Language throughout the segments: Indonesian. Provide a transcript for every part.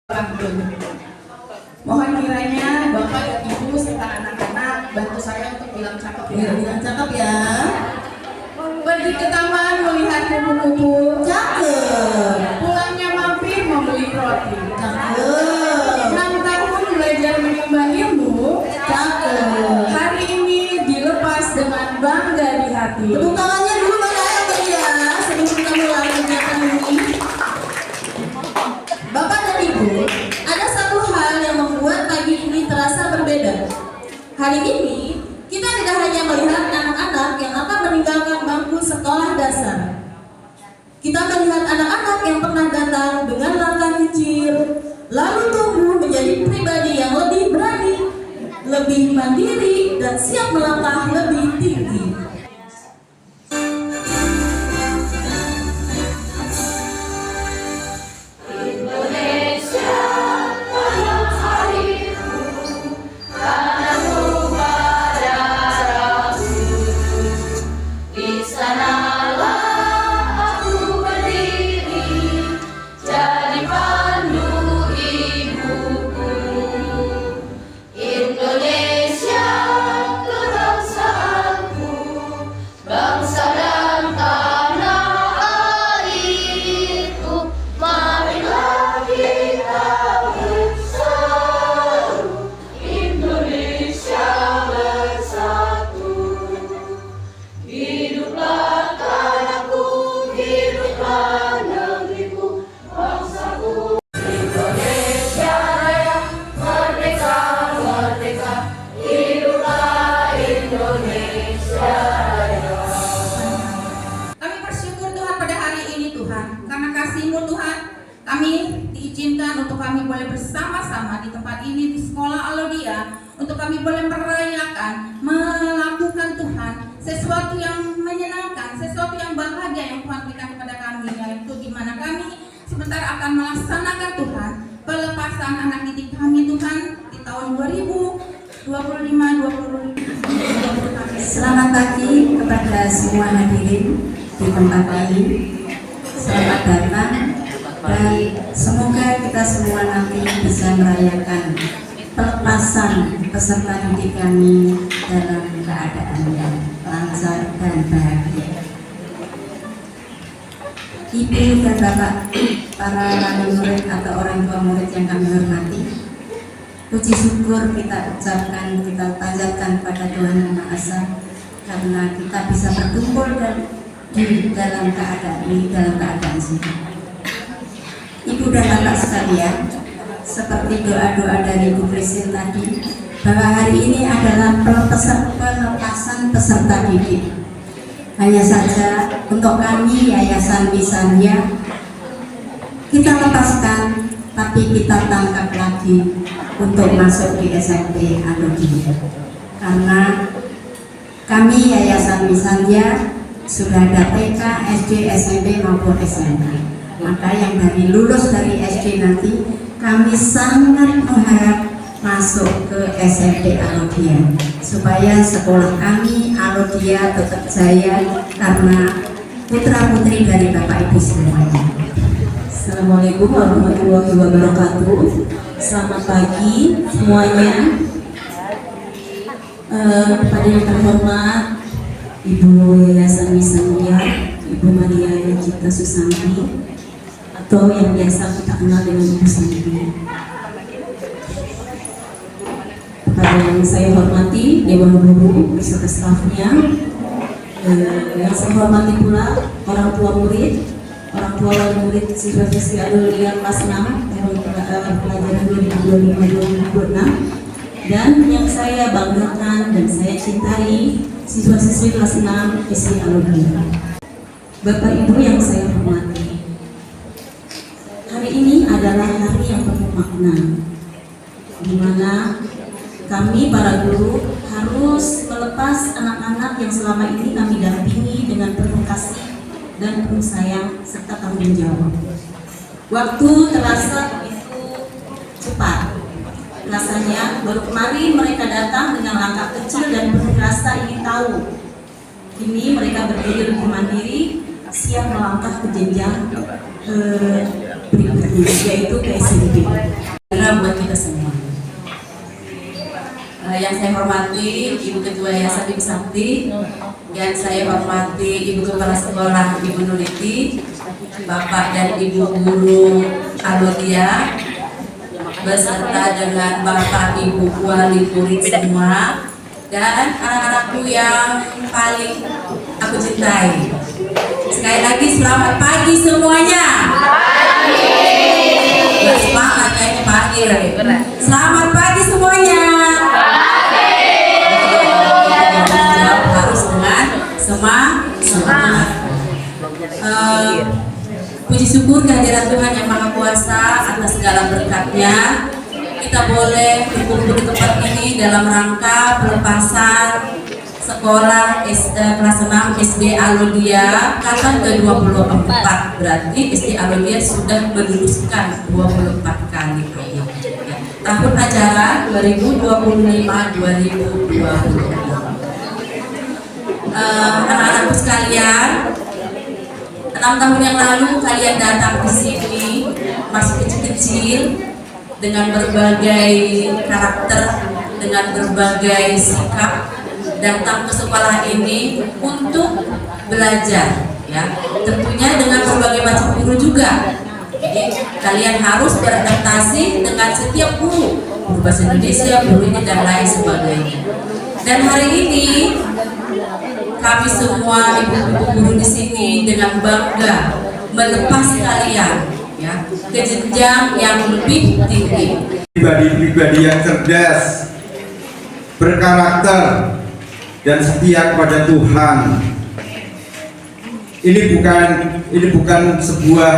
pantun. Mohon kiranya Bapak dan Ibu serta anak-anak bantu saya untuk bilang cakep ya. Bilang cakep ya. Pergi ke taman melihat kupu-kupu. Cakep. Pulangnya mampir membeli roti. Cakep. 6 tahun belajar menimba ilmu. Cakep. Hari ini dilepas dengan bangga di hati. Tepuk tangannya dulu Bapak ya, sebelum kita mulai kegiatan ini. Bapak dan Ibu, ada satu hal yang membuat pagi ini terasa berbeda. Hari ini kita tidak hanya melihat anak-anak yang akan meninggalkan bangku sekolah dasar. Kita melihat anak-anak yang pernah datang dengan langkah kecil, lalu tumbuh menjadi pribadi yang lebih berani, lebih mandiri, dan siap melangkah lebih tinggi. Kami diizinkan untuk kami boleh bersama-sama di tempat ini di sekolah Alodia, untuk kami boleh merayakan, melakukan Tuhan sesuatu yang menyenangkan, sesuatu yang bahagia yang Tuhan berikan kepada kami, yaitu di mana kami sebentar akan melaksanakan Tuhan pelepasan anak didik kami Tuhan di tahun 2025-2026. Selamat pagi kepada semua hadirin di tempat ini. Selamat datang. Dan semoga kita semua nanti bisa merayakan pelepasan peserta didik kami dalam keadaan yang lancar dan bahagia. Ibu dan Bapak, para wali murid atau orang tua murid yang kami hormati, puji syukur kita ucapkan, kita panjatkan pada Tuhan Yang Maha Esa karena kita bisa berkumpul dan di dalam keadaan ini, dalam keadaan sehat. Ibu dan Bapak sekalian, seperti doa-doa dari Bu Christine tadi, bahwa hari ini adalah pelepasan peserta didik. Hanya saja untuk kami Yayasan Wisania, kita lepaskan, tapi kita tangkap lagi untuk masuk di SMP Alodia. Karena kami Yayasan Wisania sudah ada TK, SD, SMP maupun SMA. Maka yang dari lulus dari SD nanti kami sangat mengharap masuk ke SMP Alodia supaya sekolah kami Alodia tetap jaya karena putra putri dari Bapak Ibu semuanya. Assalamualaikum warahmatullahi wabarakatuh. Selamat pagi semuanya. Kepada yang terhormat Ibu Yayasan Wisania, Ibu Maria Cipta Susanti, atau yang biasa kita kenal dengan Ibu Santi. Kepada yang saya hormati Dewan Guru beserta stafnya, yang saya hormati pula orang tua murid, orang tua wali murid siswa-siswi Alodia kelas 6 pelajaran 2025-2026, dan yang saya banggakan dan saya cintai siswa-siswi kelas 6 SD Alodia. Bapak Ibu yang saya hormati, hari ini adalah hari yang penuh makna, di mana kami para guru harus melepas anak-anak yang selama ini kami dampingi dengan penuh kasih dan penuh sayang serta tanggung jawab. Waktu terasa begitu cepat. Rasanya baru kemarin mereka datang dengan langkah kecil dan penuh rasa ingin tahu. Kini mereka berdiri lebih mandiri, siap melangkah ke jenjang berikutnya, yaitu ke SMP. Yang saya hormati Ibu Ketua Yayasan Ibu Sakti, yang saya hormati Ibu Kepala Sekolah Ibu Nuriti, Bapak dan Ibu Guru Alodia, beserta dengan Bapak Ibu Wali murid semua, dan anak-anakku yang paling aku cintai. Sekali lagi selamat pagi semuanya. Semangat kayaknya pagi. Selamat pagi semuanya. Harus dengan semangat. Puji syukur kehadiran Tuhan Yang Maha Kuasa atas segala berkat-Nya. Kita boleh berkumpul di tempat ini dalam rangka pelepasan sekolah kelas 6 SD Alodia angkatan ke-24. Berarti SD Alodia sudah meluluskan 24 kali ya. Tahun ajaran 2025-2026. Anak-anakku sekalian, 6 tahun yang lalu kalian datang di sini masih kecil-kecil dengan berbagai karakter, dengan berbagai sikap, datang ke sekolah ini untuk belajar, ya. Tentunya dengan berbagai macam guru juga. Jadi kalian harus beradaptasi dengan setiap guru bahasa Indonesia, guru ini dan lain sebagainya. Dan hari ini kami semua ibu-ibu guru di sini dengan bangga melepas kalian, ya, ke jenjang yang lebih tinggi. Pribadi-pribadi yang cerdas, berkarakter, dan setia kepada Tuhan. Ini bukan sebuah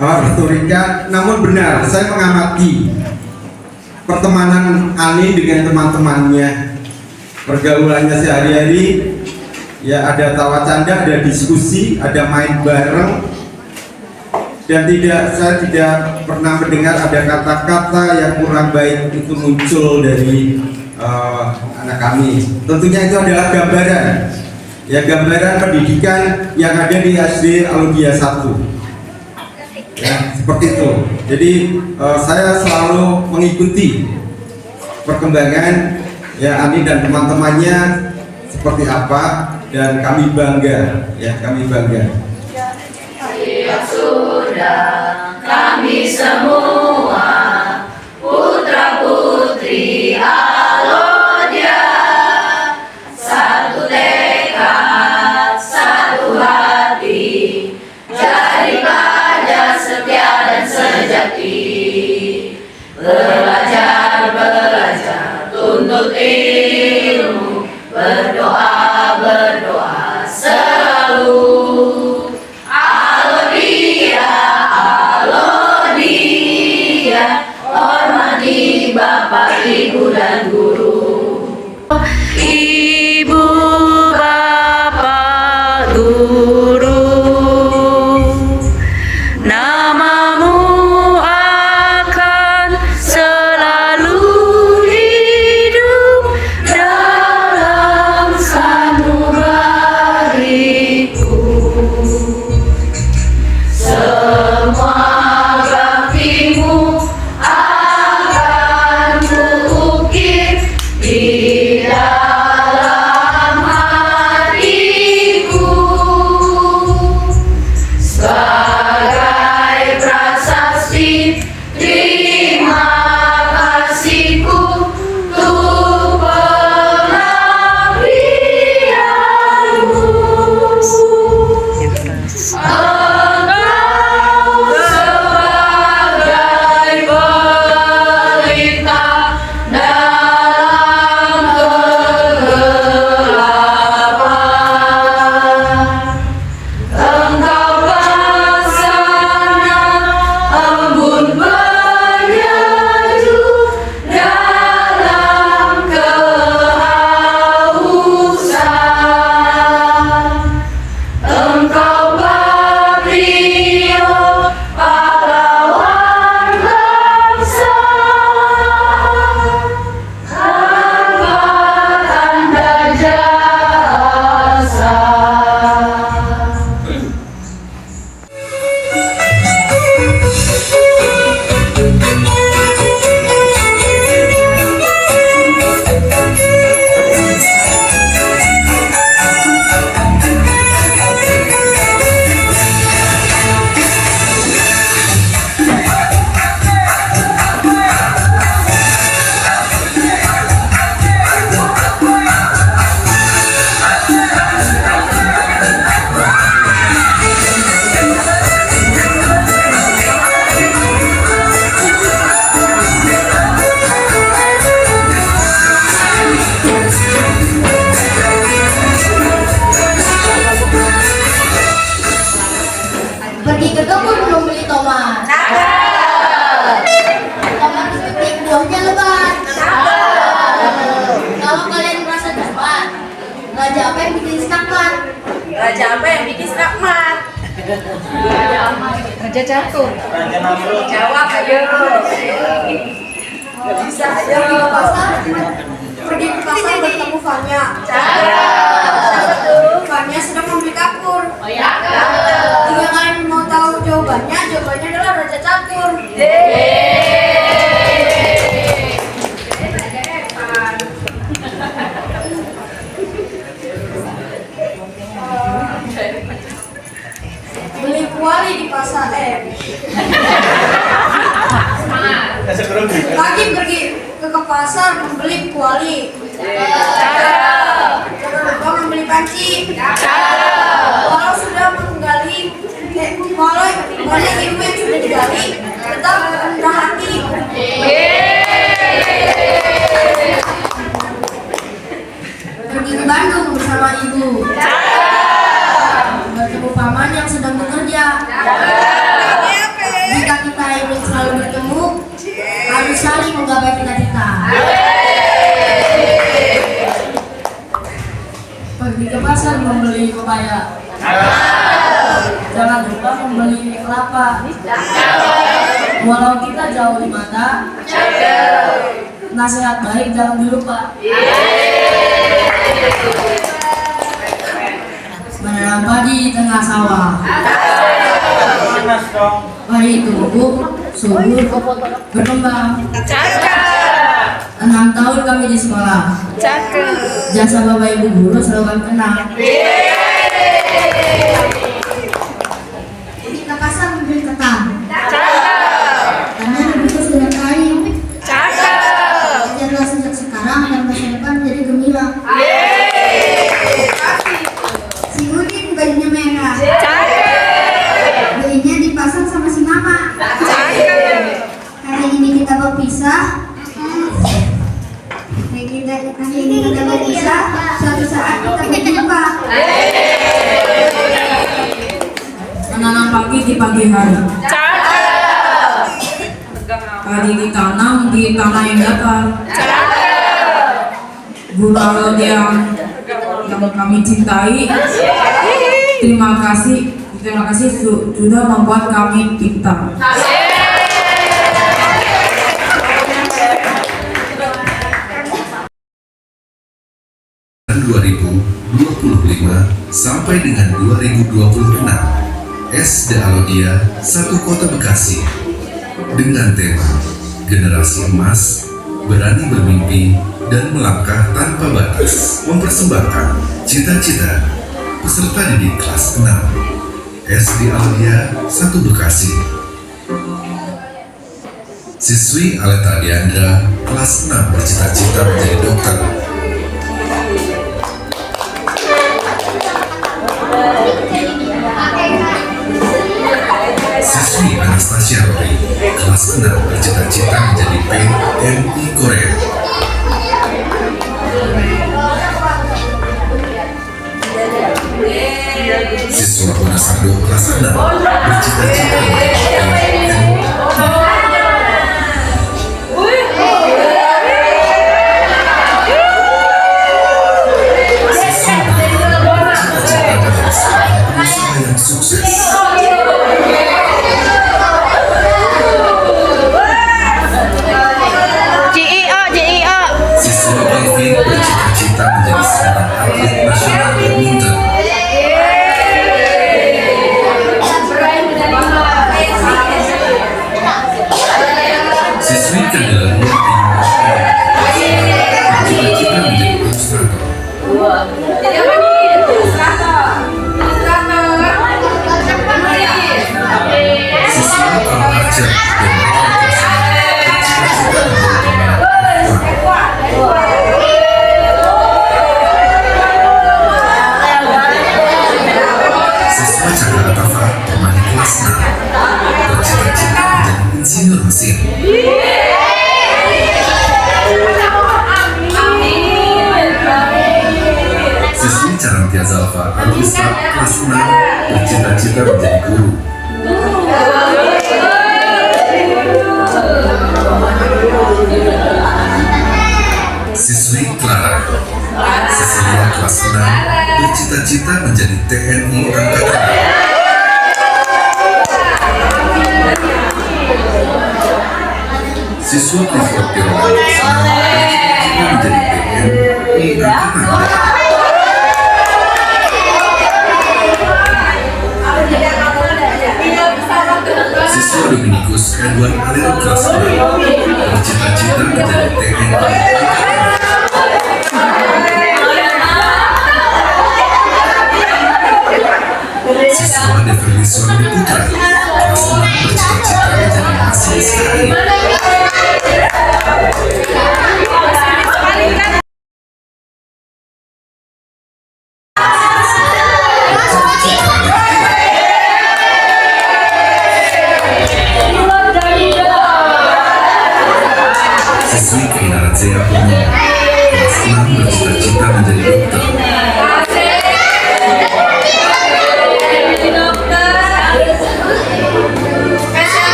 retorika, namun benar. Saya mengamati pertemanan Ani dengan teman-temannya, pergaulannya sehari-hari. Ya, ada tawa canda, ada diskusi, ada main bareng. Dan saya tidak pernah mendengar ada kata-kata yang kurang baik itu muncul dari anak kami. Tentunya itu adalah gambaran, ya, gambaran pendidikan yang ada di SD Alodia 1, ya, seperti itu. Jadi saya selalu mengikuti perkembangan, ya, Ani dan teman-temannya seperti apa, dan kami bangga, ya, kami bangga. Sudah kami semua putra putri Alodia, satu tekad, satu hati, jadi pelajar setia dan sejati. Belajar, tuntut ilmu, berdoa selalu. Hormati Bapak, Ibu, dan Guru. Ibu, Bapak, Guru, namamu akan selalu hidup dalam sanubariku. Semua baktimu akan kuukir Raja Catur. Raja Namrud. Jawab ayo. Bisa aja ke pasar. Pergi ke pasar bertemu Fanya. Siapa tuh? Fanya sedang membeli kapur. Oh ya. Jika kalian mau tahu jawabannya adalah Raja Catur. Beli kuali di pasar. Pagi pergi ke pasar membeli kuali. Jangan lupa membeli panci. Walau sudah menggali, walau ilmu yang sudah digali, tetap rendah hati. Pergi ke Bandung bersama ibu. Bertemu paman yang sedang bekerja. Jika kita ingin selalu bertemu, harus saling menggapai cita-cita. Pergi ke pasar membeli pepaya. Jangan lupa membeli kelapa. Walau kita jauh di mata, nasihat baik jangan dilupa. Menanam padi di tengah sawah. Panas dong. Padi tumbuh, subur, berkembang. 6 tahun kami di sekolah. Jasa bapak ibu guru selalu kami kenang. Kita pasar membeli ketan. Karena dibungkus dengan kain. Ajarlah sejak sekarang dan masa depan menjadi gemilang. Si Udin bajunya merah. Belinya dipasang sama si mama. Hari ini kita berpisah. Hari ini kita berpisah. Suatu saat kita berjumpa. Menanam pagi di pagi hari. Padi ditanam di tanah yang datar. Guru Alodian yang kami cintai, terima kasih sudah membuat kami pintar. 2025 sampai dengan 2026 SD Alodia Satu Kota Bekasi dengan tema Generasi Emas Berani Bermimpi dan Melangkah Tanpa Batas mempersembahkan cita-cita peserta didik kelas 6 SD Alodia Satu Bekasi. Siswi Aleta Diandra kelas 6 bercita-cita menjadi dokter. Siswi Anastasia Rory kelas 6 bercita-cita menjadi PNI Korea. Siswa Bonasardo kelas 6 bercita-cita menjadi PNI. Siswa bercita-cita menjadi seorang pengusaha yang sukses. Siswa Alvin bercita-cita menjadi seorang atlet nasional badminton. Siswi Candela bercita-cita menjadi ilustrator. Siswa Kang Archer dan bercita-cita menjadi pemain. Siswa Chandra Tafa pemain kelas 6 bercita-cita menjadi insinyur mesin. Siswi Carantia Zalfa Arvista kelas 6 bercita-cita menjadi guru. Siswi Clara Cecilia kelas 6 bercita-cita menjadi TNI Angkatan Darat. Siswa kelas Optimal menjadi PN Siswa Dominikus Edward Alero kelas 6 bercita-cita menjadi TNI. Siswa Deverly Suami Putra kelas 6 bercita-cita menjadi masinis KAI. Siswi Kaina Radzea Purnomo kelas 6 bercita-cita menjadi dokter.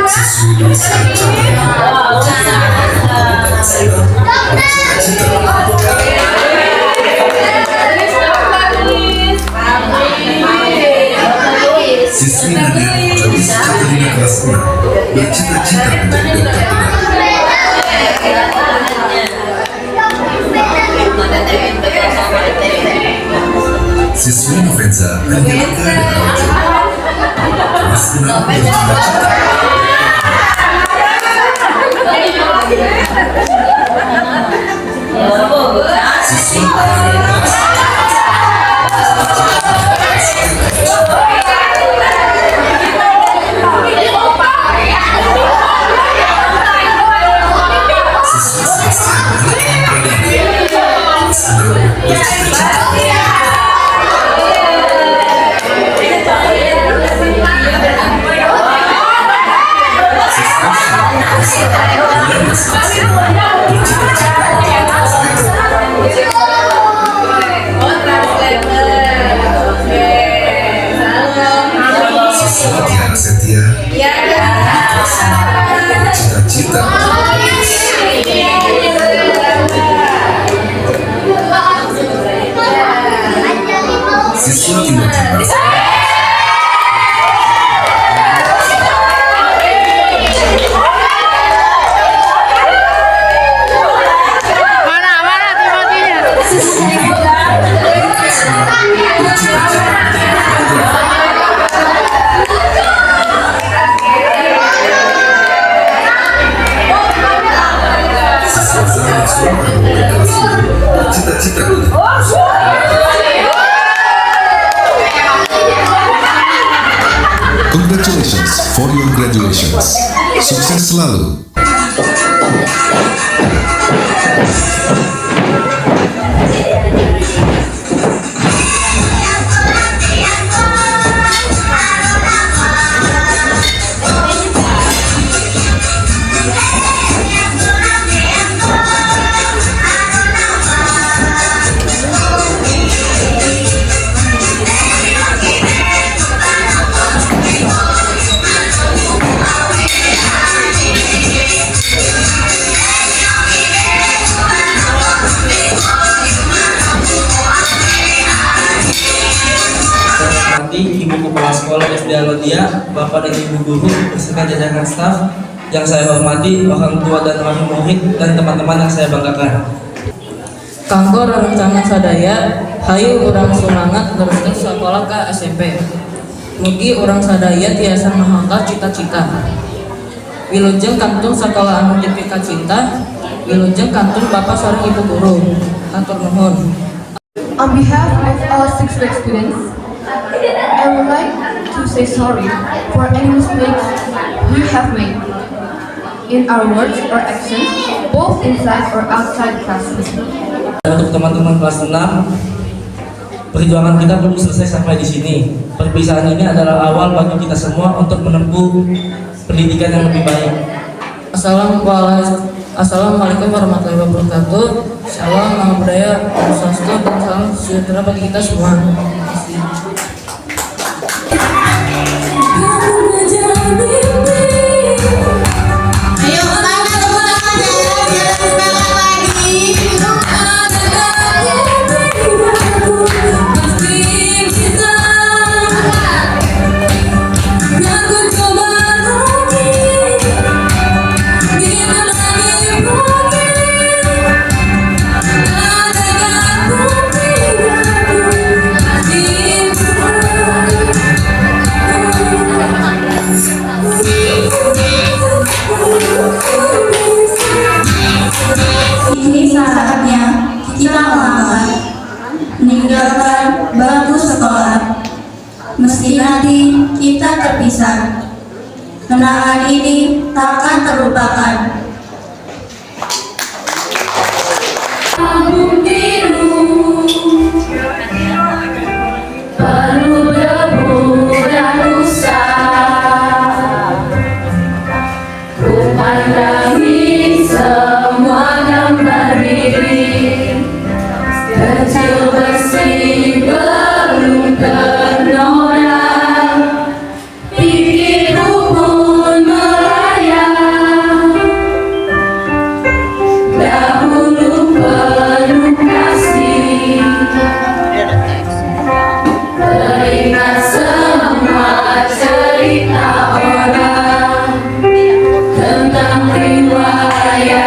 Siswi Luisa Chandra kelas 6 bercita-cita Siswi Nadia Joyce Caterina kelas 6 bercita-cita menjadi dokter bedah. Siswi Novenza Angelika Denarojo kelas 6 bercita-cita. Siswi Pahari kelas 6 Siswi Sebastian Alkian Pradana kelas 6 bercita-cita. Siswa Syarul Nisa Juliana kelas 6 bercita-cita menjadi translator. Siswa Tiara Setia kelas 6 bercita-cita menjadi penulis. Siswa Timothy Marcel cita-cita Congratulations for your graduations. Sukses selalu. Ibu Kepala Sekolah SD Alodia, Bapak dan Ibu Guru beserta jajaran staf yang saya hormati, orang tua dan wali murid dan teman-teman yang saya banggakan. Kanggo rencana sadaya, hayu urang semangat teruskan sekolah ke SMP. Mugi urang sadaya tiasa mahangka cita-cita. Wilujeng kantun sekolah anu dipika cinta, wilujeng kantun Bapak sareng Ibu Guru. Atur nuhun. On behalf of all 6th students, I would like to say sorry for any mistakes we have made in our words or actions, both inside or outside classroom. Untuk teman-teman kelas 6, perjuangan kita belum selesai sampai di sini. Perpisahan ini adalah awal bagi kita semua untuk menempuh pendidikan yang lebih baik. Assalamualaikum warahmatullahi wabarakatuh. Salam, nama budaya, swastiastu, dan salam sejahtera bagi kita semua. Terima kasih. kita terpisah. Kenangan ini takkan terlupakan. Gunung biru penuh debu dan rusa, ku pandangi semua gambar diri kecil bersih belum ternoda, pikirku pun melayang. Dahulu penuh kasih, teringat semua cerita orang tentang riwayatku.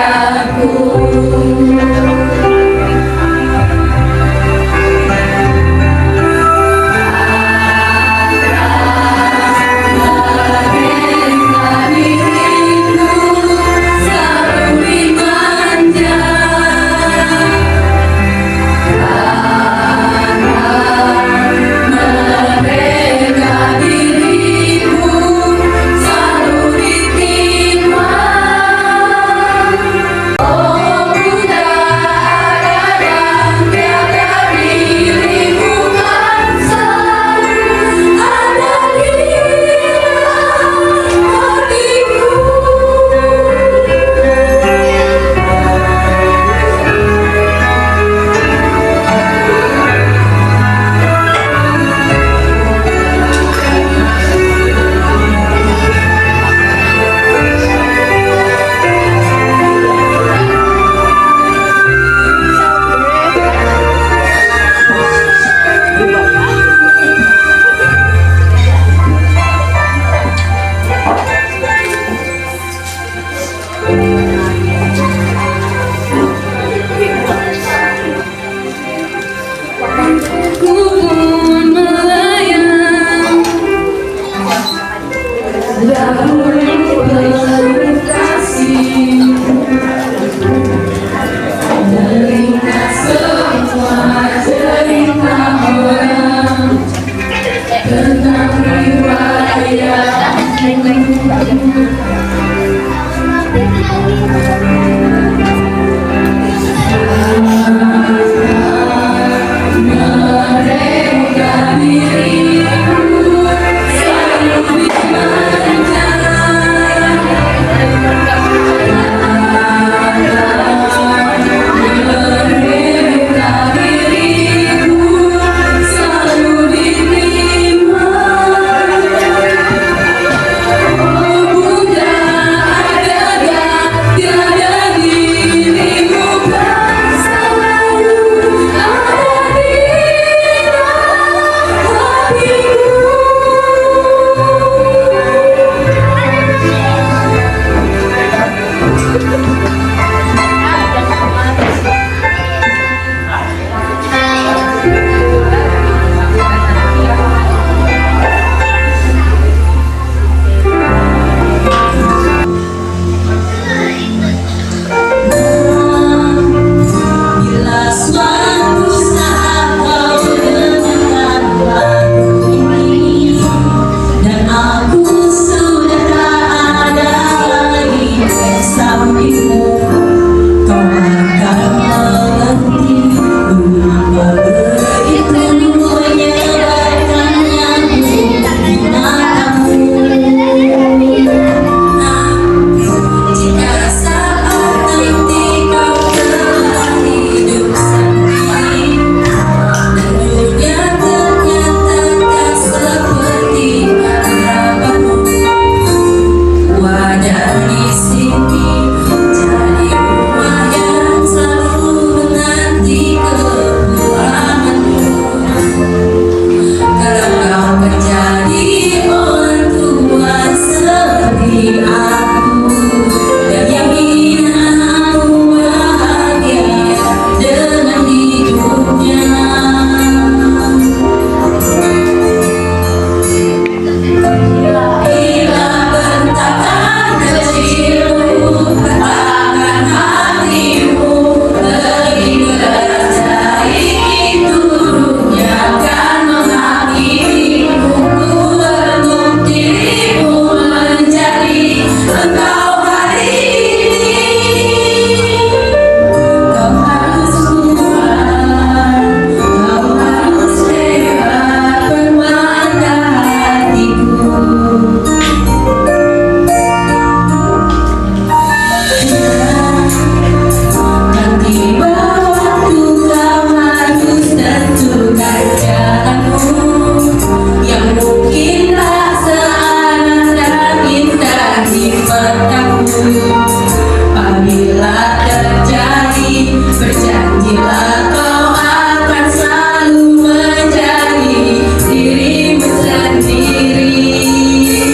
Apabila terjadi, berjanjilah kau akan selalu menjadi dirimu sendiri.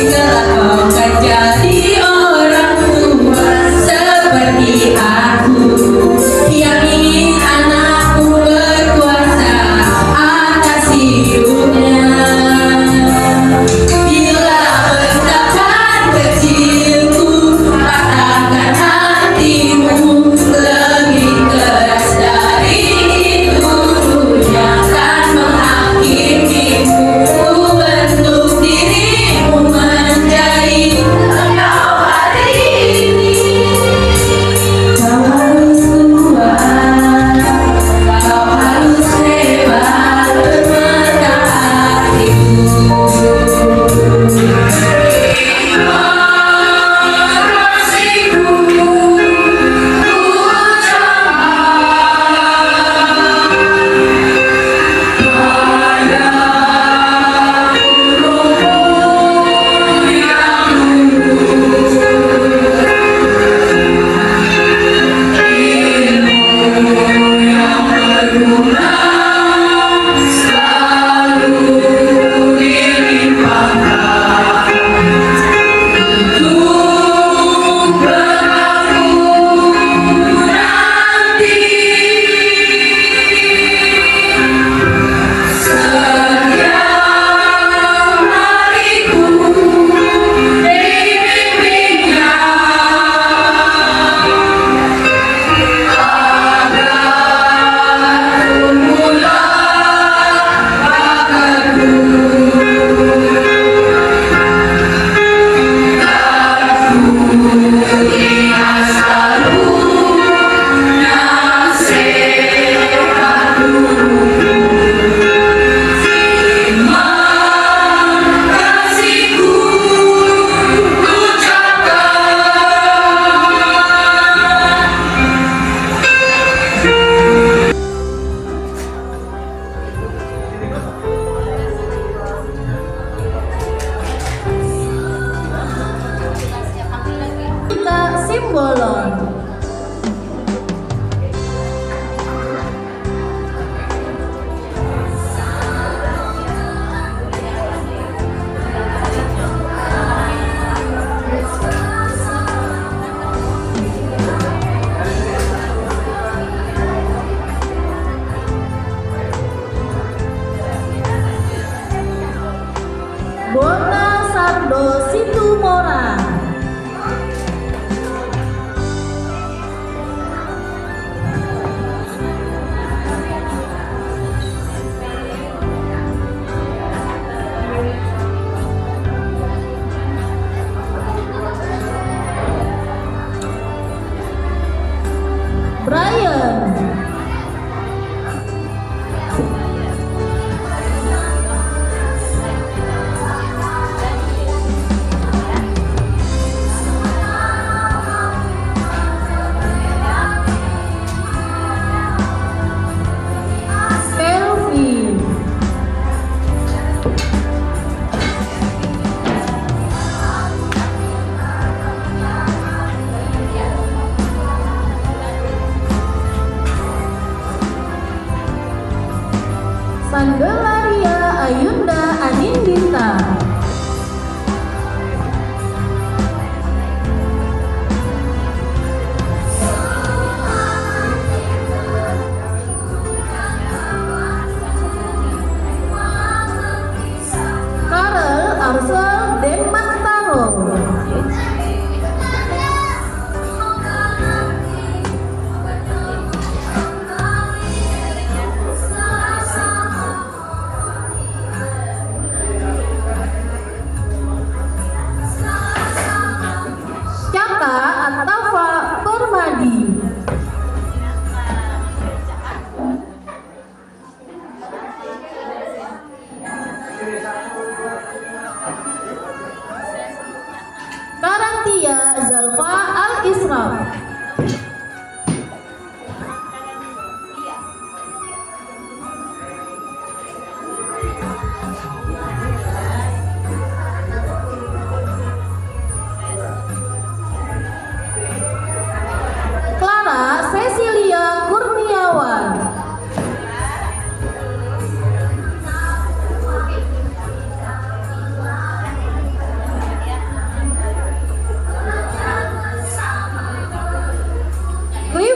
Kelak kau akan jadi orang tua seperti aku, yang ingin anakku berkuasa atas hidupnya. Bila betapkan kecilku, patahkan hatimu, lebih keras dari itu dunia akan menghakimimu. Ku bentuk dirimu menjadi engkau hari ini. Kau harus kuat, kau harus hebat, bermegah hatimu. Kita simbolon. Bona Sardo Situmorang. Brian. Kelvin. Sandelaria Ayunda Anindita. Karel Arsel Demantaro. Caka Atafa Permadi. Karantia Zalfa Al-Israf.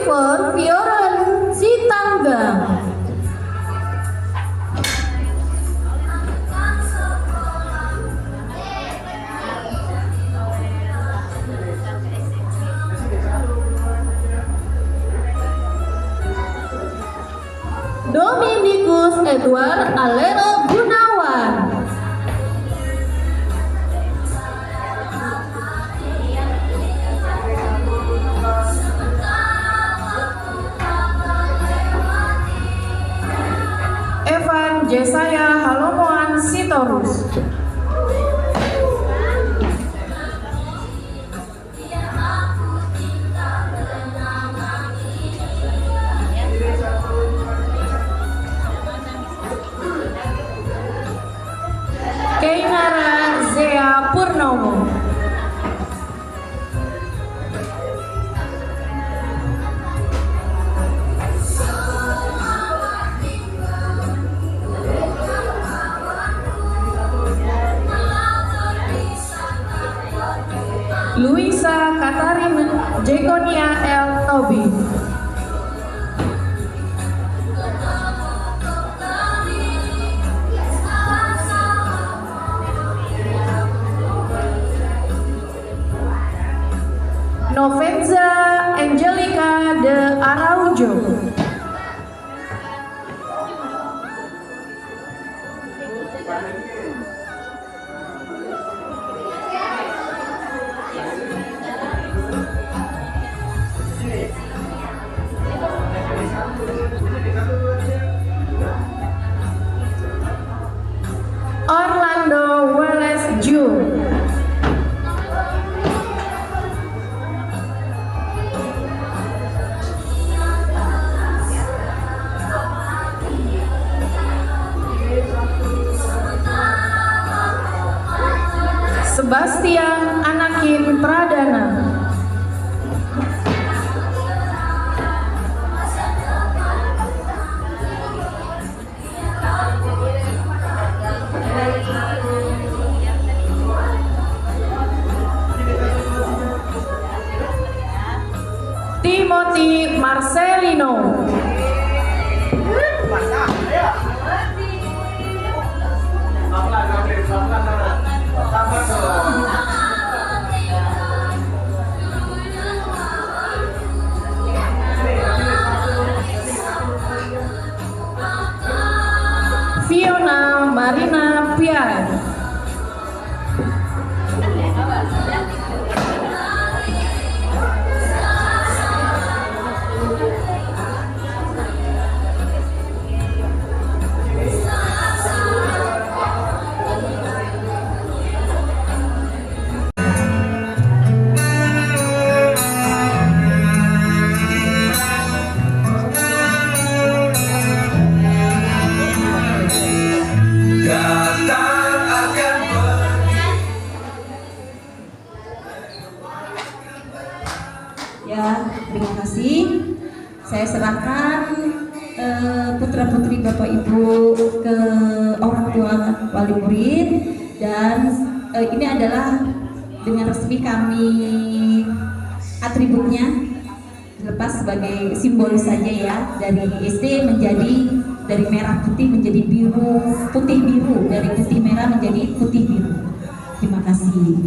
for Fioran Sitanggang. Dominikus Edward Alero Gunawan. Evan Jesaya Halomoan Sitorus. Keinara Zea Purnomo. Luisa Katarina Jekonia L. Tobi. Novenza Angelica de Araujo. Orlando Wallace June. Sebastian Anakin Pradana. Timothy Marcelino. Fiona Marina Pian. Ya, terima kasih. Saya serahkan putra-putri Bapak Ibu ke orang tua wali murid, dan ini adalah dengan resmi kami atributnya dilepas sebagai simbolis saja ya, dari SD menjadi dari merah putih menjadi biru, putih biru, dari putih merah menjadi putih biru. Terima kasih.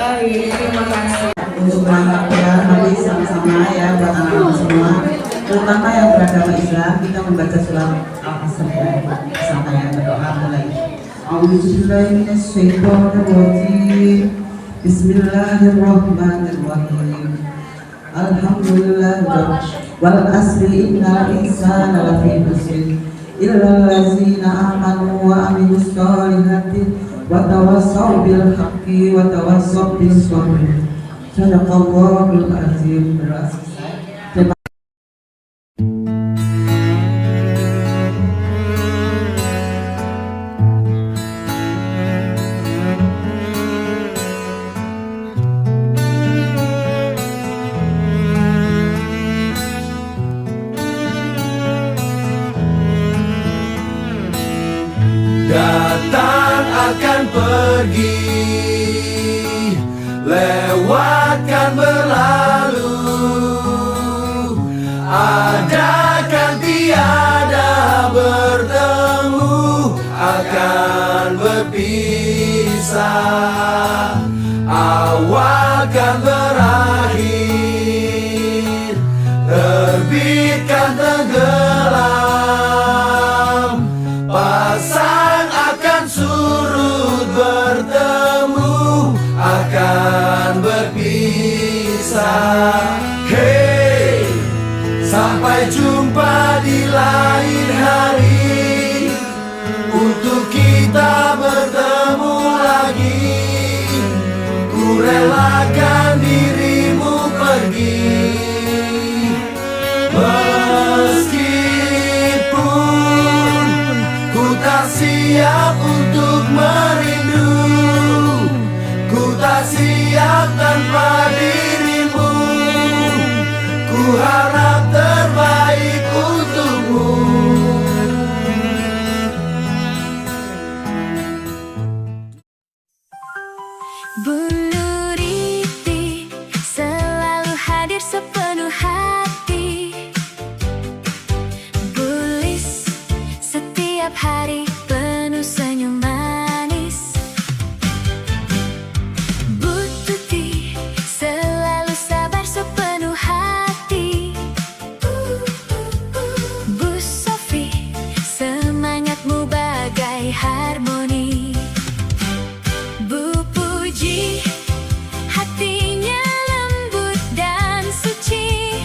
Baik, terima kasih. Untuk berangkat pulang, mari sama-sama ya buat anak-anak semua, terutama yang beragama Islam, kita membaca surat Al-Asr bersama ya, berdoa mulai. A'udzubillahiminasyaitonirrajim. Bismillahirrahmanirrahim. Alhamdulillah wal asri innal insana lafi khusr illa allazina amanu wa amilus solihati wa tawassaw bil haqqi wa tawassaw bis sabr. Sadaqallahul azim. Datang akan pergi, lewatkan berlalu, adakan tiada bertemu, akan berpisah, awalkan berakhir, terbitkan tenggelam, pasang akan surut bertemu, akan berpisah. Hey, sampai jumpa di lain hari, untuk kita bertemu lagi. Ku relakan dirimu pergi, meskipun ku tak siap untuk merindu, ku tak siap tanpa dirimu, ku harap terbaik untukmu. Bu Nuriti selalu hadir sepenuh hati, Bulis setiap hari penuh senyum manis, Bu Tuti selalu sabar sepenuh hati, Bu Sofi semangatmu bagai harmoni, Bu Puji hatinya lembut dan suci,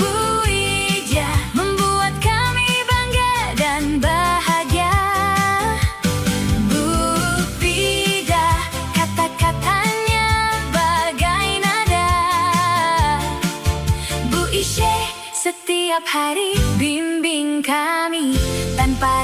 Bu Ija membuat kami bangga dan bahagia, Bu Fida kata-katanya bagai nada, Bu Isye setiap hari bimbing kami tanpa